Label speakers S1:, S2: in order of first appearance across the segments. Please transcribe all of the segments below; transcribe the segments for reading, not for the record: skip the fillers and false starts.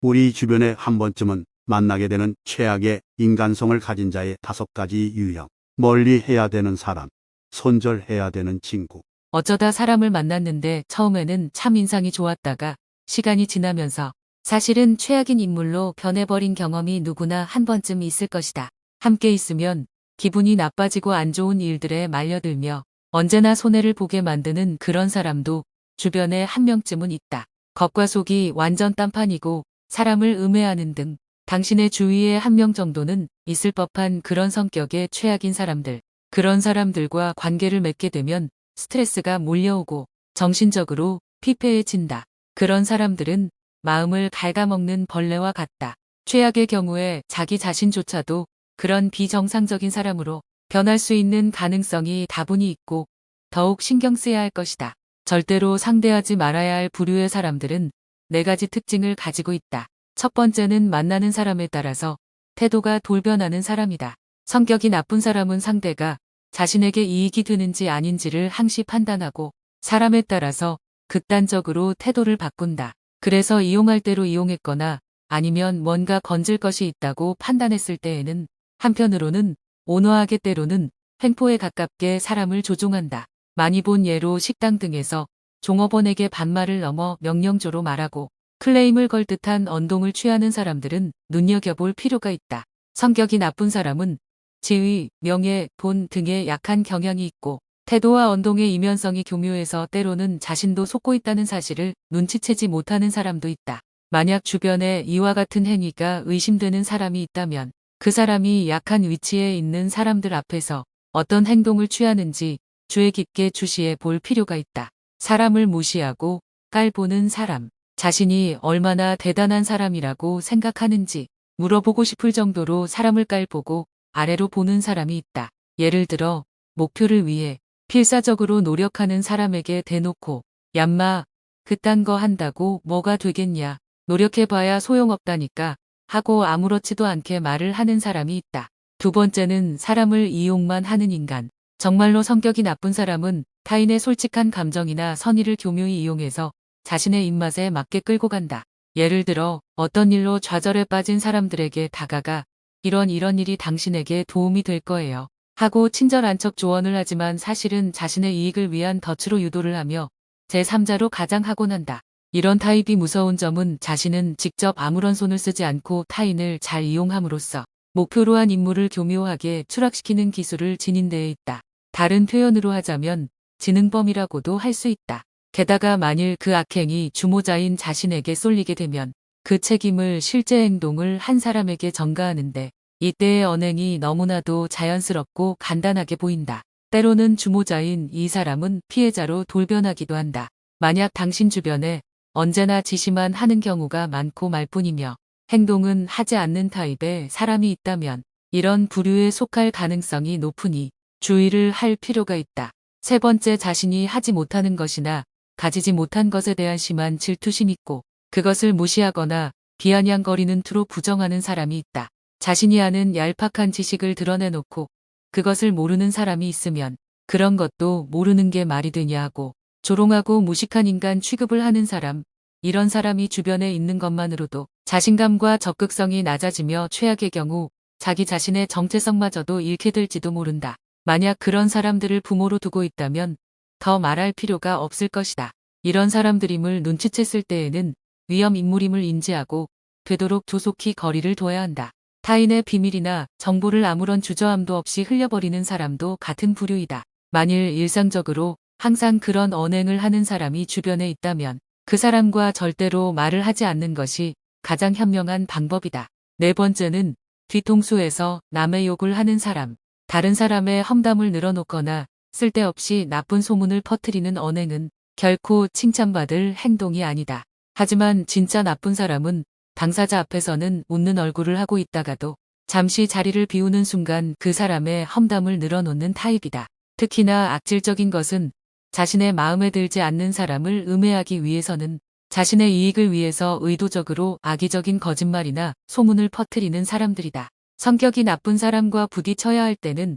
S1: 우리 주변에 한 번쯤은 만나게 되는 최악의 인간성을 가진 자의 5가지 유형. 멀리 해야 되는 사람, 손절해야 되는 친구.
S2: 어쩌다 사람을 만났는데 처음에는 참 인상이 좋았다가 시간이 지나면서 사실은 최악인 인물로 변해버린 경험이 누구나 한 번쯤 있을 것이다. 함께 있으면 기분이 나빠지고 안 좋은 일들에 말려들며 언제나 손해를 보게 만드는 그런 사람도 주변에 한 명쯤은 있다. 겉과 속이 완전 딴판이고 사람을 음해하는 등 당신의 주위에 한 명 정도는 있을 법한 그런 성격의 최악인 사람들. 그런 사람들과 관계를 맺게 되면 스트레스가 몰려오고 정신적으로 피폐해진다. 그런 사람들은 마음을 갉아먹는 벌레와 같다. 최악의 경우에 자기 자신조차도 그런 비정상적인 사람으로 변할 수 있는 가능성이 다분히 있고 더욱 신경 쓰여야 할 것이다. 절대로 상대하지 말아야 할 부류의 사람들은 4가지 특징을 가지고 있다. 첫 번째는 만나는 사람에 따라서 태도가 돌변하는 사람이다. 성격이 나쁜 사람은 상대가 자신에게 이익이 되는지 아닌지를 항시 판단하고 사람에 따라서 극단적으로 태도를 바꾼다. 그래서 이용할 대로 이용했거나 아니면 뭔가 건질 것이 있다고 판단했을 때에는 한편으로는 온화하게 때로는 횡포에 가깝게 사람을 조종한다. 많이 본 예로 식당 등에서 종업원에게 반말을 넘어 명령조로 말하고 클레임을 걸 듯한 언동을 취하는 사람들은 눈여겨볼 필요가 있다. 성격이 나쁜 사람은 지위, 명예, 돈 등에 약한 경향이 있고 태도와 언동의 이면성이 교묘해서 때로는 자신도 속고 있다는 사실을 눈치채지 못하는 사람도 있다. 만약 주변에 이와 같은 행위가 의심되는 사람이 있다면 그 사람이 약한 위치에 있는 사람들 앞에서 어떤 행동을 취하는지 주의 깊게 주시해 볼 필요가 있다. 사람을 무시하고 깔보는 사람. 자신이 얼마나 대단한 사람이라고 생각하는지 물어보고 싶을 정도로 사람을 깔보고 아래로 보는 사람이 있다. 예를 들어 목표를 위해 필사적으로 노력하는 사람에게 대놓고 얌마 그딴 거 한다고 뭐가 되겠냐. 노력해봐야 소용없다니까 하고 아무렇지도 않게 말을 하는 사람이 있다. 두 번째는 사람을 이용만 하는 인간. 정말로 성격이 나쁜 사람은 타인의 솔직한 감정이나 선의를 교묘히 이용해서 자신의 입맛에 맞게 끌고 간다. 예를 들어 어떤 일로 좌절에 빠진 사람들에게 다가가 이런 일이 당신에게 도움이 될 거예요. 하고 친절한 척 조언을 하지만 사실은 자신의 이익을 위한 덫으로 유도를 하며 제3자로 가장하곤 한다. 이런 타입이 무서운 점은 자신은 직접 아무런 손을 쓰지 않고 타인을 잘 이용함으로써 목표로 한 임무를 교묘하게 추락시키는 기술을 지닌 데에 있다. 다른 표현으로 하자면 지능범이라고도 할 수 있다. 게다가 만일 그 악행이 주모자인 자신에게 쏠리게 되면 그 책임을 실제 행동을 한 사람에게 전가하는데 이때의 언행이 너무나도 자연스럽고 간단하게 보인다. 때로는 주모자인 이 사람은 피해자로 돌변하기도 한다. 만약 당신 주변에 언제나 지시만 하는 경우가 많고 말 뿐이며 행동은 하지 않는 타입의 사람이 있다면 이런 부류에 속할 가능성이 높으니 주의를 할 필요가 있다. 세 번째, 자신이 하지 못하는 것이나 가지지 못한 것에 대한 심한 질투심 있고 그것을 무시하거나 비아냥거리는 투로 부정하는 사람이 있다. 자신이 아는 얄팍한 지식을 드러내놓고 그것을 모르는 사람이 있으면 그런 것도 모르는 게 말이 되냐 하고 조롱하고 무식한 인간 취급을 하는 사람. 이런 사람이 주변에 있는 것만으로도 자신감과 적극성이 낮아지며 최악의 경우 자기 자신의 정체성마저도 잃게 될지도 모른다. 만약 그런 사람들을 부모로 두고 있다면 더 말할 필요가 없을 것이다. 이런 사람들임을 눈치챘을 때에는 위험 인물임을 인지하고 되도록 조속히 거리를 둬야 한다. 타인의 비밀이나 정보를 아무런 주저함도 없이 흘려버리는 사람도 같은 부류이다. 만일 일상적으로 항상 그런 언행을 하는 사람이 주변에 있다면 그 사람과 절대로 말을 하지 않는 것이 가장 현명한 방법이다. 네 번째는 뒤통수에서 남의 욕을 하는 사람. 다른 사람의 험담을 늘어놓거나 쓸데없이 나쁜 소문을 퍼뜨리는 언행은 결코 칭찬받을 행동이 아니다. 하지만 진짜 나쁜 사람은 당사자 앞에서는 웃는 얼굴을 하고 있다가도 잠시 자리를 비우는 순간 그 사람의 험담을 늘어놓는 타입이다. 특히나 악질적인 것은 자신의 마음에 들지 않는 사람을 음해하기 위해서는 자신의 이익을 위해서 의도적으로 악의적인 거짓말이나 소문을 퍼뜨리는 사람들이다. 성격이 나쁜 사람과 부딪혀야 할 때는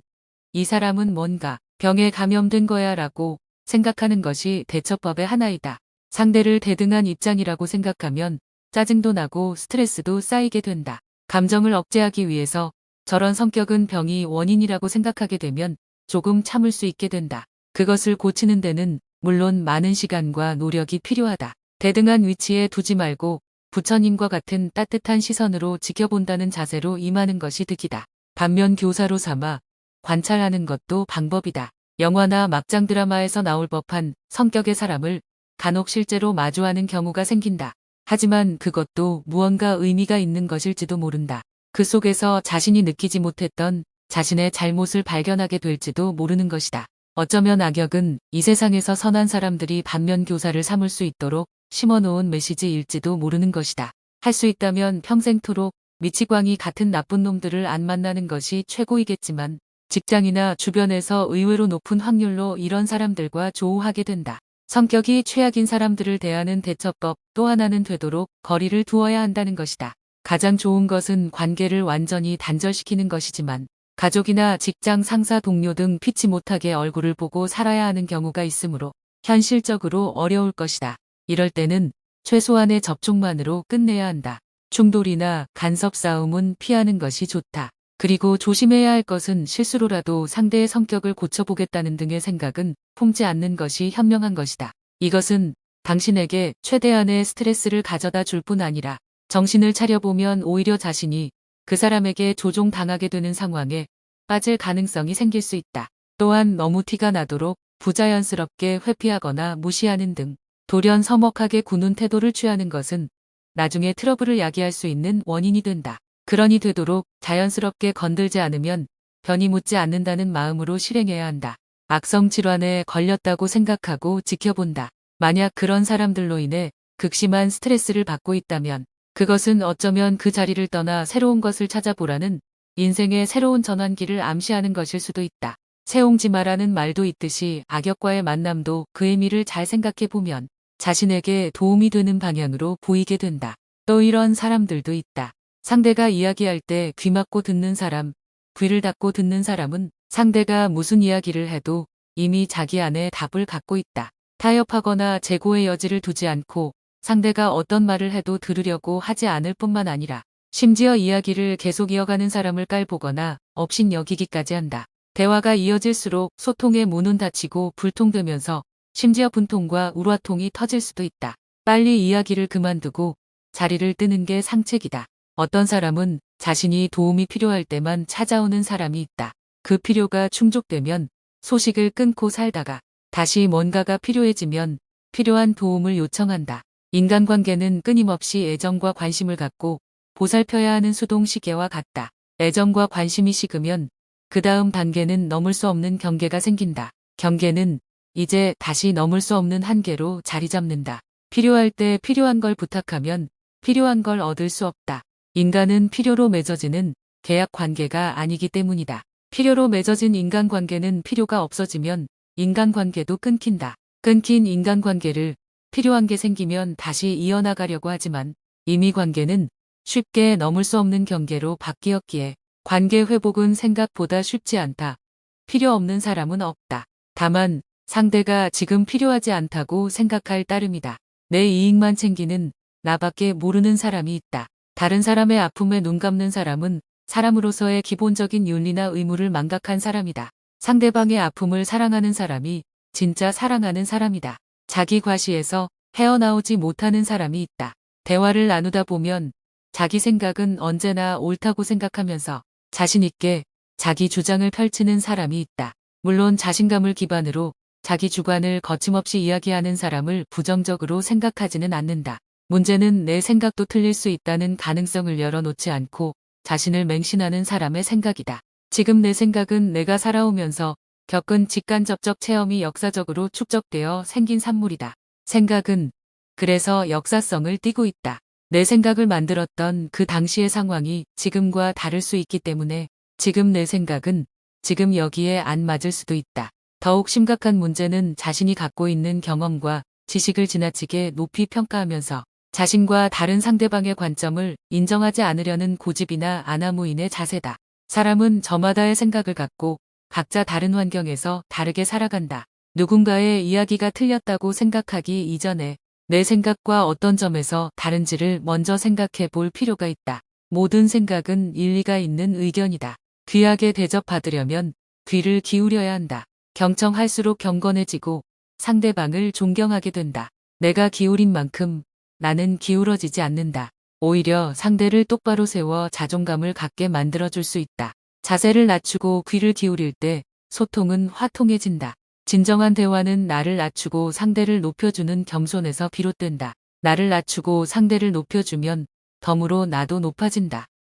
S2: 이 사람은 뭔가 병에 감염된 거야 라고 생각하는 것이 대처법의 하나이다. 상대를 대등한 입장이라고 생각하면 짜증도 나고 스트레스도 쌓이게 된다. 감정을 억제하기 위해서 저런 성격은 병이 원인이라고 생각하게 되면 조금 참을 수 있게 된다. 그것을 고치는 데는 물론 많은 시간과 노력이 필요하다. 대등한 위치에 두지 말고 부처님과 같은 따뜻한 시선으로 지켜본다는 자세로 임하는 것이 득이다. 반면 교사로 삼아 관찰하는 것도 방법이다. 영화나 막장 드라마에서 나올 법한 성격의 사람을 간혹 실제로 마주하는 경우가 생긴다. 하지만 그것도 무언가 의미가 있는 것일지도 모른다. 그 속에서 자신이 느끼지 못했던 자신의 잘못을 발견하게 될지도 모르는 것이다. 어쩌면 악역은 이 세상에서 선한 사람들이 반면 교사를 삼을 수 있도록 심어놓은 메시지일지도 모르는 것이다. 할 수 있다면 평생토록 미치광이 같은 나쁜 놈들을 안 만나는 것이 최고이겠지만 직장이나 주변에서 의외로 높은 확률로 이런 사람들과 조우하게 된다. 성격이 최악인 사람들을 대하는 대처법 또 하나는 되도록 거리를 두어야 한다는 것이다. 가장 좋은 것은 관계를 완전히 단절시키는 것이지만 가족이나 직장 상사 동료 등 피치 못하게 얼굴을 보고 살아야 하는 경우가 있으므로 현실적으로 어려울 것이다. 이럴 때는 최소한의 접촉만으로 끝내야 한다. 충돌이나 간섭 싸움은 피하는 것이 좋다. 그리고 조심해야 할 것은 실수로라도 상대의 성격을 고쳐보겠다는 등의 생각은 품지 않는 것이 현명한 것이다. 이것은 당신에게 최대한의 스트레스를 가져다 줄 뿐 아니라 정신을 차려보면 오히려 자신이 그 사람에게 조종당하게 되는 상황에 빠질 가능성이 생길 수 있다. 또한 너무 티가 나도록 부자연스럽게 회피하거나 무시하는 등 돌연 서먹하게 구는 태도를 취하는 것은 나중에 트러블을 야기할 수 있는 원인이 된다. 그러니 되도록 자연스럽게 건들지 않으면 변이 묻지 않는다는 마음으로 실행해야 한다. 악성 질환에 걸렸다고 생각하고 지켜본다. 만약 그런 사람들로 인해 극심한 스트레스를 받고 있다면 그것은 어쩌면 그 자리를 떠나 새로운 것을 찾아보라는 인생의 새로운 전환기를 암시하는 것일 수도 있다. 세옹지마라는 말도 있듯이 악역과의 만남도 그 의미를 잘 생각해 보면 자신에게 도움이 되는 방향으로 보이게 된다. 또 이런 사람들도 있다. 상대가 이야기할 때 귀 막고 듣는 사람, 귀를 닫고 듣는 사람은 상대가 무슨 이야기를 해도 이미 자기 안에 답을 갖고 있다. 타협하거나 재고의 여지를 두지 않고 상대가 어떤 말을 해도 들으려고 하지 않을 뿐만 아니라 심지어 이야기를 계속 이어가는 사람을 깔보거나 업신여기기까지 한다. 대화가 이어질수록 소통의 문은 닫히고 불통되면서 심지어 분통과 울화통이 터질 수도 있다. 빨리 이야기를 그만두고 자리를 뜨는 게 상책이다. 어떤 사람은 자신이 도움이 필요할 때만 찾아오는 사람이 있다. 그 필요가 충족되면 소식을 끊고 살다가 다시 뭔가가 필요해지면 필요한 도움을 요청한다. 인간관계는 끊임없이 애정과 관심을 갖고 보살펴야 하는 수동시계와 같다. 애정과 관심이 식으면 그 다음 단계는 넘을 수 없는 경계가 생긴다. 경계는 이제 다시 넘을 수 없는 한계로 자리 잡는다. 필요할 때 필요한 걸 부탁하면 필요한 걸 얻을 수 없다. 인간은 필요로 맺어지는 계약 관계가 아니기 때문이다. 필요로 맺어진 인간관계는 필요가 없어지면 인간관계도 끊긴다. 끊긴 인간관계를 필요한 게 생기면 다시 이어나가려고 하지만 이미 관계는 쉽게 넘을 수 없는 경계로 바뀌었기에 관계 회복은 생각보다 쉽지 않다. 필요 없는 사람은 없다. 다만 상대가 지금 필요하지 않다고 생각할 따름이다. 내 이익만 챙기는 나밖에 모르는 사람이 있다. 다른 사람의 아픔에 눈 감는 사람은 사람으로서의 기본적인 윤리나 의무를 망각한 사람이다. 상대방의 아픔을 사랑하는 사람이 진짜 사랑하는 사람이다. 자기 과시에서 헤어나오지 못하는 사람이 있다. 대화를 나누다 보면 자기 생각은 언제나 옳다고 생각하면서 자신 있게 자기 주장을 펼치는 사람이 있다. 물론 자신감을 기반으로 자기 주관을 거침없이 이야기하는 사람을 부정적으로 생각하지는 않는다. 문제는 내 생각도 틀릴 수 있다는 가능성을 열어놓지 않고 자신을 맹신하는 사람의 생각이다. 지금 내 생각은 내가 살아오면서 겪은 직간접적 체험이 역사적으로 축적되어 생긴 산물이다. 생각은 그래서 역사성을 띠고 있다. 내 생각을 만들었던 그 당시의 상황이 지금과 다를 수 있기 때문에 지금 내 생각은 지금 여기에 안 맞을 수도 있다. 더욱 심각한 문제는 자신이 갖고 있는 경험과 지식을 지나치게 높이 평가하면서 자신과 다른 상대방의 관점을 인정하지 않으려는 고집이나 아나무인의 자세다. 사람은 저마다의 생각을 갖고 각자 다른 환경에서 다르게 살아간다. 누군가의 이야기가 틀렸다고 생각하기 이전에 내 생각과 어떤 점에서 다른지를 먼저 생각해 볼 필요가 있다. 모든 생각은 일리가 있는 의견이다. 귀하게 대접받으려면 귀를 기울여야 한다. 경청할수록 경건해지고 상대방을 존경하게 된다. 내가 기울인 만큼 나는 기울어지지 않는다. 오히려 상대를 똑바로 세워 자존감을 갖게 만들어줄 수 있다. 자세를 낮추고 귀를 기울일 때 소통은 화통해진다. 진정한 대화는 나를 낮추고 상대를 높여주는 겸손에서 비롯된다. 나를 낮추고 상대를 높여주면 덤으로 나도 높아진다.